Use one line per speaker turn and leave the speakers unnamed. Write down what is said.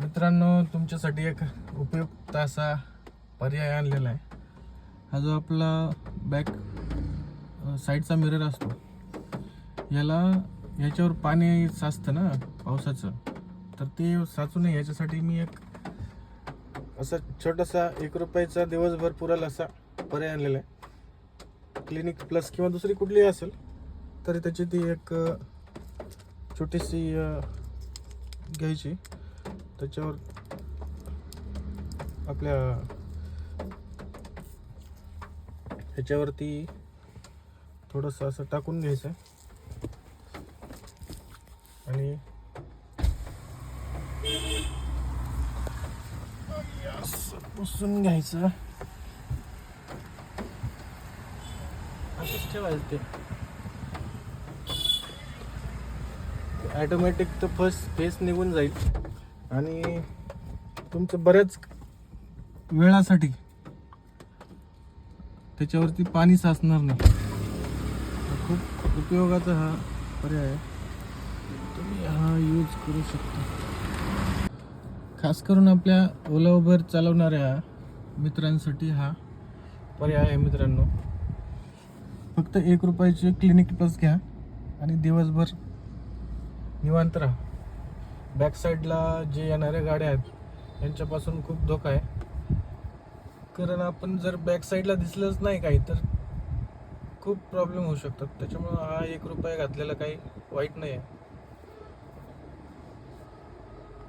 मित्रांनो, तुमच्यासाठी एक उपयुक्त असा पर्याय आणलेला आहे. हा जो आपला बॅक साईडचा मिरर असतो, याच्यावर पाणी साचतं ना पावसाचं, तर ते साचू नये याच्यासाठी मी एक असा छोटासा 1 रुपयाचा दिवसभर पुरेल असा पर्याय आणलेला आहे. क्लिनिक प्लस किंवा दुसरी कुठलीही असेल तरी त्याची ती एक छोटीशी घ्यायची. त्याच्यावर आपल्या ह्याच्यावरती थोडंसं असं टाकून घ्यायचं आणि असं पुसून घ्यायचं. असंच ठेवायचं. ते ऑटोमॅटिक तो फेस निघून जाईल आणि तुमचं बऱ्याच वेळासाठी त्याच्यावरती पाणी साचणार नाही. खूप उपयोगाचा हा पर्याय आहे. तुम्ही हा यूज करू शकता. खास करून आपल्या ओला उबर चालवणाऱ्या मित्रांसाठी हा पर्याय आहे. मित्रांनो, फक्त 1 रुपयाचे क्लिनिक प्लस घ्या आणि दिवसभर निवांत राहा. बॅक साईडला जे येणाऱ्या गाड्या आहेत यांच्यापासून खूप धोका आहे, कारण आपण जर बॅक साईडला दिसलंच नाही काही तर खूप प्रॉब्लेम होऊ शकतात. त्याच्यामुळं हा 1 रुपया घातलेला काही वाईट नाही आहे.